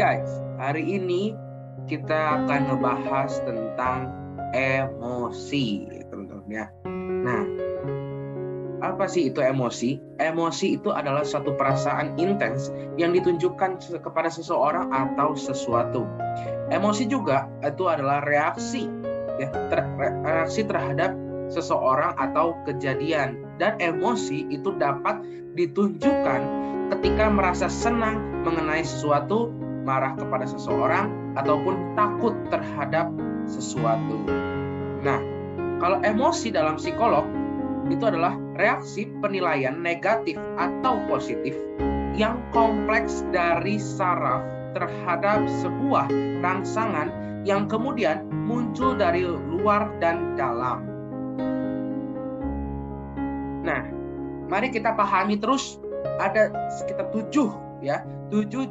guys, hari ini kita akan ngebahas tentang emosi, teman-teman ya. Nah, apa sih itu emosi? Emosi itu adalah suatu perasaan intens yang ditunjukkan kepada seseorang atau sesuatu. Emosi juga itu adalah reaksi, ya, reaksi terhadap seseorang atau kejadian. Dan emosi itu dapat ditunjukkan ketika merasa senang mengenai sesuatu, marah kepada seseorang, ataupun takut terhadap sesuatu. Nah, kalau emosi dalam psikolog itu adalah reaksi penilaian negatif atau positif yang kompleks dari saraf terhadap sebuah rangsangan yang kemudian muncul dari luar dan dalam. Nah, mari kita pahami terus, ada sekitar 7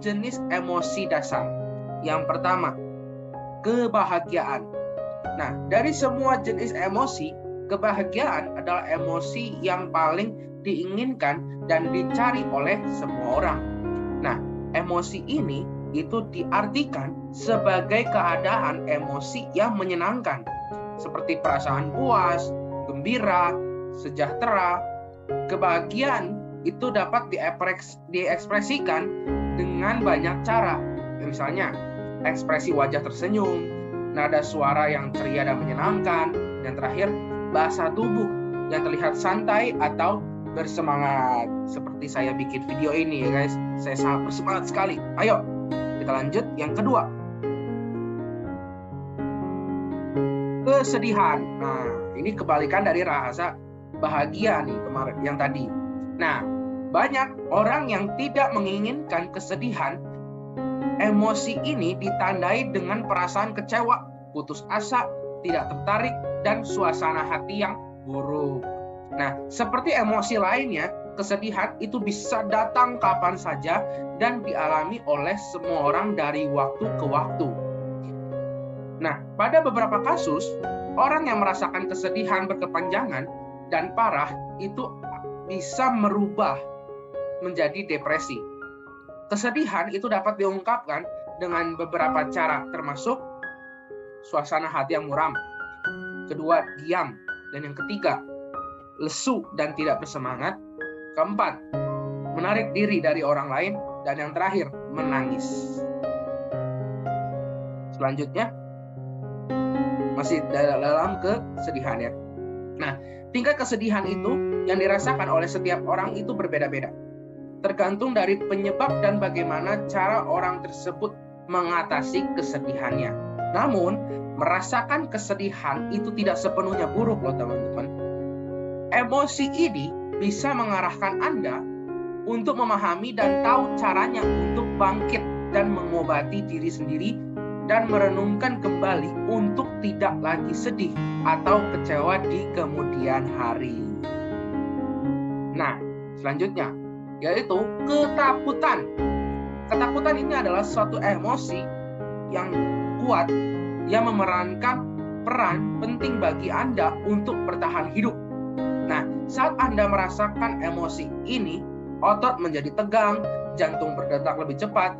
jenis emosi dasar. Yang pertama, kebahagiaan. Nah, dari semua jenis emosi, kebahagiaan adalah emosi yang paling diinginkan dan dicari oleh semua orang. Nah, emosi ini itu diartikan sebagai keadaan emosi yang menyenangkan, seperti perasaan puas, gembira, sejahtera. Kebahagiaan itu dapat diekspresikan dengan banyak cara. Misalnya, ekspresi wajah tersenyum, nada suara yang ceria dan menyenangkan, dan terakhir, bahasa tubuh yang terlihat santai atau bersemangat. Seperti saya bikin video ini ya guys, saya sangat bersemangat sekali. Ayo, kita lanjut yang kedua. Kesedihan. Nah, ini kebalikan dari rasa bahagia nih kemarin yang tadi. Nah, banyak orang yang tidak menginginkan kesedihan. Emosi ini ditandai dengan perasaan kecewa, putus asa, tidak tertarik, dan suasana hati yang buruk. Nah, seperti emosi lainnya, kesedihan itu bisa datang kapan saja dan dialami oleh semua orang dari waktu ke waktu. Nah, pada beberapa kasus, orang yang merasakan kesedihan berkepanjangan dan parah itu bisa merubah menjadi depresi. Kesedihan itu dapat diungkapkan dengan beberapa cara, termasuk suasana hati yang muram, kedua, diam, dan yang ketiga, lesu dan tidak bersemangat, keempat, menarik diri dari orang lain, dan yang terakhir, menangis. Selanjutnya, masih dalam kesedihan ya. Nah, tingkat kesedihan itu yang dirasakan oleh setiap orang itu berbeda-beda, tergantung dari penyebab dan bagaimana cara orang tersebut mengatasi kesedihannya. Namun, merasakan kesedihan itu tidak sepenuhnya buruk loh teman-teman. Emosi ini bisa mengarahkan Anda untuk memahami dan tahu caranya untuk bangkit dan mengobati diri sendiri dan merenungkan kembali untuk tidak lagi sedih atau kecewa di kemudian hari. Nah, selanjutnya yaitu ketakutan. Ketakutan ini adalah suatu emosi yang kuat yang memerankan peran penting bagi Anda untuk bertahan hidup. Nah, saat Anda merasakan emosi ini, otot menjadi tegang, jantung berdetak lebih cepat,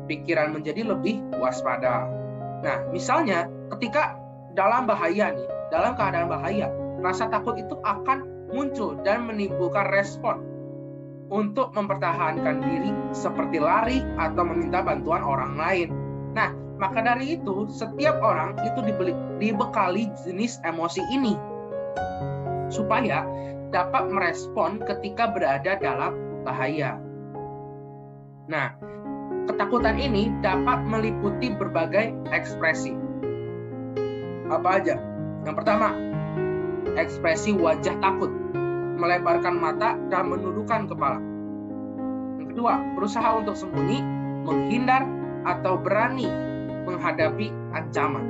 pikiran menjadi lebih waspada. Nah, misalnya ketika dalam keadaan bahaya, rasa takut itu akan muncul dan menimbulkan respon untuk mempertahankan diri seperti lari atau meminta bantuan orang lain. Nah, maka dari itu setiap orang itu dibekali jenis emosi ini supaya dapat merespon ketika berada dalam bahaya. Nah, ketakutan ini dapat meliputi berbagai ekspresi. Apa aja? Yang pertama, ekspresi wajah takut, melebarkan mata dan menundukkan kepala. Yang kedua, berusaha untuk sembunyi, menghindar, atau berani menghadapi ancaman.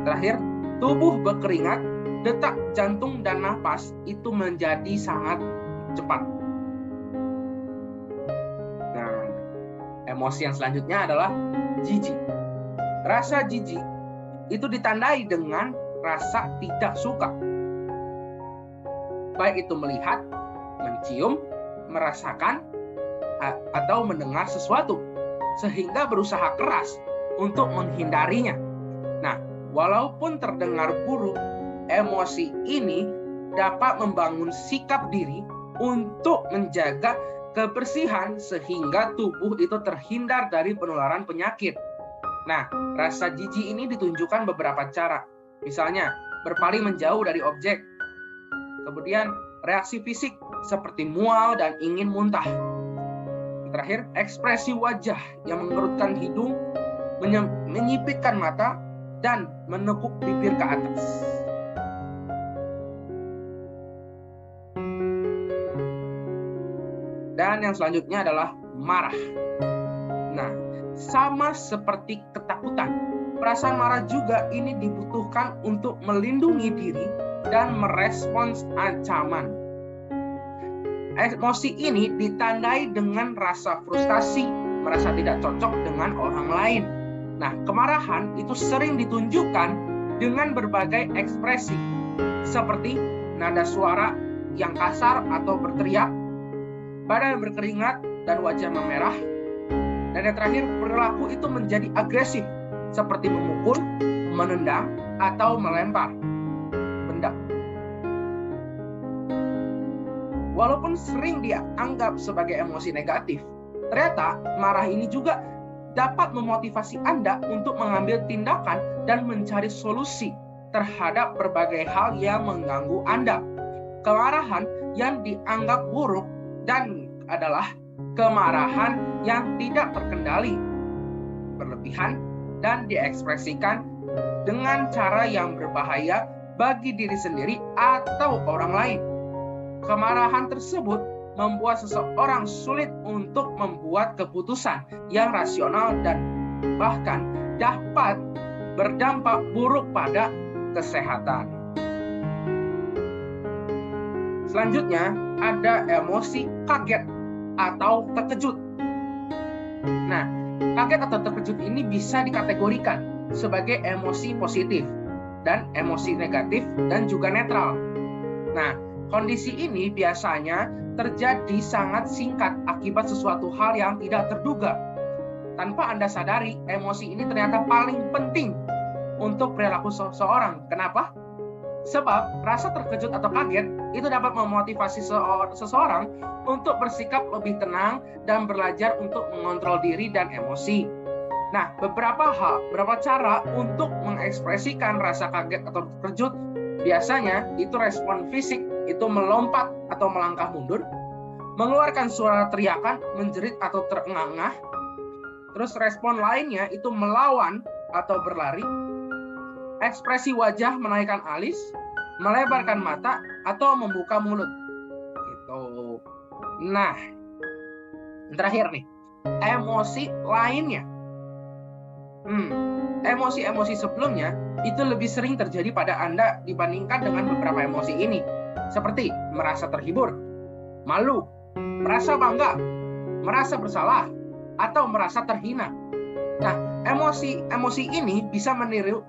Terakhir, tubuh berkeringat, detak jantung dan napas itu menjadi sangat cepat. Nah, emosi yang selanjutnya adalah jijik. Rasa jijik itu ditandai dengan rasa tidak suka, baik itu melihat, mencium, merasakan, atau mendengar sesuatu. sehingga berusaha keras untuk menghindarinya. Nah, walaupun terdengar buruk, emosi ini dapat membangun sikap diri untuk menjaga kebersihan sehingga tubuh itu terhindar dari penularan penyakit. Nah, rasa jijik ini ditunjukkan beberapa cara. Misalnya, berpaling menjauh dari objek. Kemudian, reaksi fisik seperti mual dan ingin muntah. Terakhir, ekspresi wajah yang mengerutkan hidung, menyipitkan mata, dan menekuk bibir ke atas. Dan yang selanjutnya adalah marah. Nah, sama seperti ketakutan, perasaan marah juga ini dibutuhkan untuk melindungi diri dan merespons ancaman. Emosi ini ditandai dengan rasa frustasi, merasa tidak cocok dengan orang lain. Nah, kemarahan itu sering ditunjukkan dengan berbagai ekspresi, seperti nada suara yang kasar atau berteriak, badan berkeringat dan wajah memerah. Dan yang terakhir, perilaku itu menjadi agresif, seperti memukul, menendang, atau melempar benda. Walaupun sering dianggap sebagai emosi negatif, ternyata marah ini juga dapat memotivasi Anda untuk mengambil tindakan dan mencari solusi terhadap berbagai hal yang mengganggu Anda. Kemarahan yang dianggap buruk dan adalah kemarahan yang tidak terkendali, berlebihan, dan diekspresikan dengan cara yang berbahaya bagi diri sendiri atau orang lain. Kemarahan tersebut membuat seseorang sulit untuk membuat keputusan yang rasional dan bahkan dapat berdampak buruk pada kesehatan. Selanjutnya ada emosi kaget atau terkejut. Nah, kaget atau terkejut ini bisa dikategorikan sebagai emosi positif dan emosi negatif dan juga netral. Nah, kondisi ini biasanya terjadi sangat singkat akibat sesuatu hal yang tidak terduga. Tanpa Anda sadari, emosi ini ternyata paling penting untuk perilaku seseorang. Kenapa? Sebab rasa terkejut atau kaget itu dapat memotivasi seseorang untuk bersikap lebih tenang dan belajar untuk mengontrol diri dan emosi. Nah, beberapa cara untuk mengekspresikan rasa kaget atau terkejut. Biasanya itu respon fisik, itu melompat atau melangkah mundur, mengeluarkan suara teriakan, menjerit atau terengah-engah. Terus respon lainnya itu melawan atau berlari, ekspresi wajah menaikkan alis, melebarkan mata, atau membuka mulut. Gitu. Nah, terakhir nih, emosi lainnya. Emosi-emosi sebelumnya itu lebih sering terjadi pada Anda dibandingkan dengan beberapa emosi ini. Seperti merasa terhibur, malu, merasa bangga, merasa bersalah, atau merasa terhina. Nah, emosi ini bisa meniru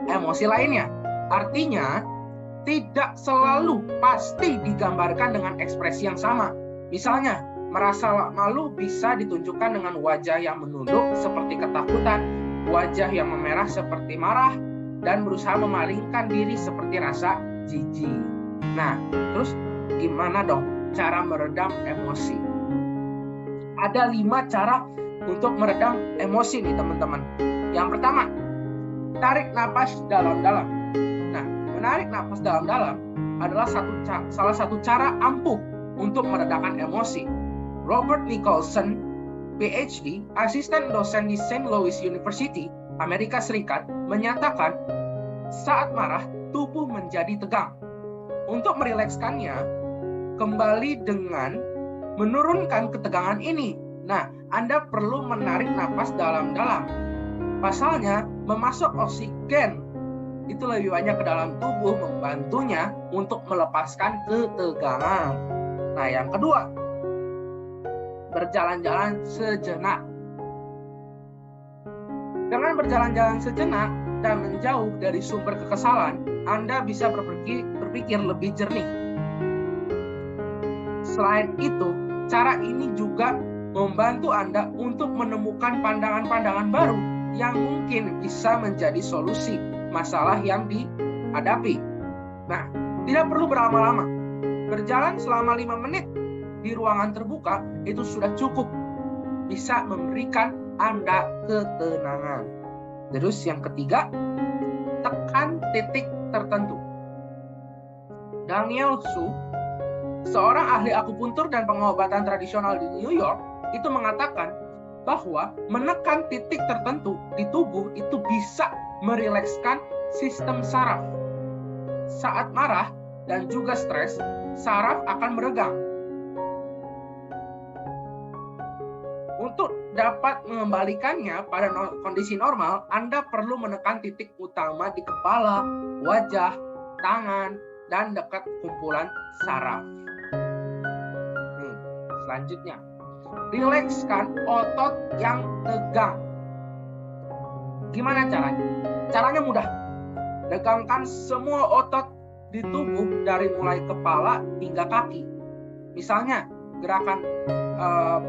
emosi lainnya. Artinya, tidak selalu pasti digambarkan dengan ekspresi yang sama. Misalnya, merasa malu bisa ditunjukkan dengan wajah yang menunduk seperti ketakutan, wajah yang memerah seperti marah, dan berusaha memalingkan diri seperti rasa jijik. Nah, terus gimana dong cara meredam emosi? Ada 5 cara untuk meredam emosi nih teman-teman. Yang pertama, tarik napas dalam-dalam. Nah, menarik napas dalam-dalam adalah salah satu cara ampuh untuk meredakan emosi. Robert Nicholson, PhD, asisten dosen di St. Louis University, Amerika Serikat, menyatakan saat marah, tubuh menjadi tegang. Untuk merilekskannya, kembali dengan menurunkan ketegangan ini. Nah, Anda perlu menarik napas dalam-dalam. Pasalnya, memasuk oksigen itu lebih banyak ke dalam tubuh, membantunya untuk melepaskan ketegangan. Nah, yang kedua, berjalan-jalan sejenak. Dengan berjalan-jalan sejenak dan menjauh dari sumber kekesalan, Anda bisa berpikir lebih jernih. Selain itu, cara ini juga membantu Anda untuk menemukan pandangan-pandangan baru yang mungkin bisa menjadi solusi masalah yang dihadapi. Nah, tidak perlu berlama-lama. Berjalan selama 5 menit di ruangan terbuka itu sudah cukup bisa memberikan Anda ketenangan. Terus yang ketiga, tekan titik tertentu. Daniel Su, seorang ahli akupuntur dan pengobatan tradisional di New York, itu mengatakan bahwa menekan titik tertentu di tubuh itu bisa merilekskan sistem saraf. Saat marah dan juga stres, saraf akan meregang. Untuk dapat mengembalikannya pada kondisi normal, Anda perlu menekan titik utama di kepala, wajah, tangan, dan dekat kumpulan saraf. Selanjutnya, rilekskan otot yang tegang. Gimana caranya? Caranya mudah. Regangkan semua otot di tubuh dari mulai kepala hingga kaki. Misalnya, gerakan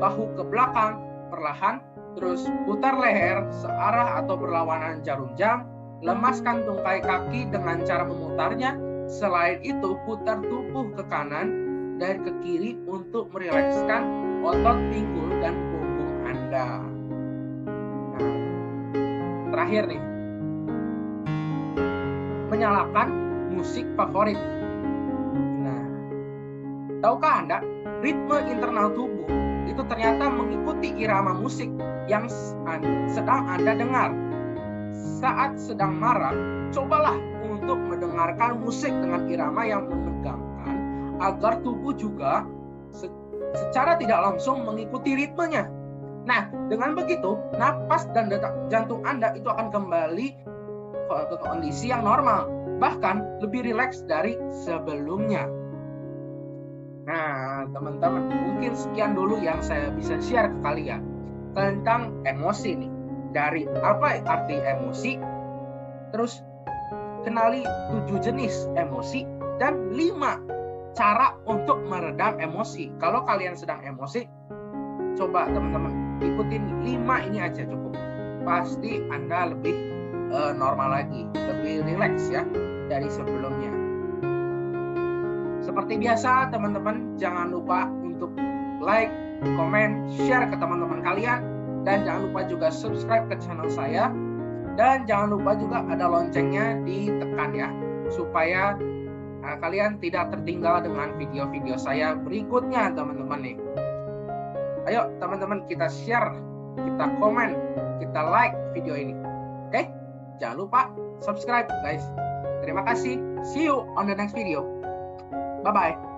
bahu ke belakang perlahan, terus putar leher searah atau berlawanan jarum jam, lemaskan tungkai kaki dengan cara memutarnya. Selain itu, putar tubuh ke kanan dan ke kiri untuk merilekskan otot pinggul dan punggung Anda. Nah, terakhir nih, menyalakan musik favorit. Nah, tahukah Anda, ritme internal tubuh itu ternyata mengikuti irama musik yang sedang Anda dengar. Saat sedang marah, cobalah untuk mendengarkan musik dengan irama yang menegangkan agar tubuh juga secara tidak langsung mengikuti ritmenya. Nah, dengan begitu, napas dan detak jantung Anda itu akan kembali ke kondisi yang normal, bahkan lebih rileks dari sebelumnya. Nah, teman-teman, mungkin sekian dulu yang saya bisa share ke kalian tentang emosi nih. Dari apa arti emosi, terus kenali 7 jenis emosi, dan 5 cara untuk meredam emosi. Kalau kalian sedang emosi, coba teman-teman ikutin 5 ini aja cukup. Pasti Anda lebih normal lagi, lebih rileks ya dari sebelumnya. Seperti biasa teman-teman, jangan lupa untuk like, komen, share ke teman-teman kalian, dan jangan lupa juga subscribe ke channel saya, dan jangan lupa juga ada loncengnya ditekan ya, supaya kalian tidak tertinggal dengan video-video saya berikutnya teman-teman nih. Ayo teman-teman, kita share, kita komen, kita like video ini. Oke? Jangan lupa subscribe guys. Terima kasih. See you on the next video. Bye-bye.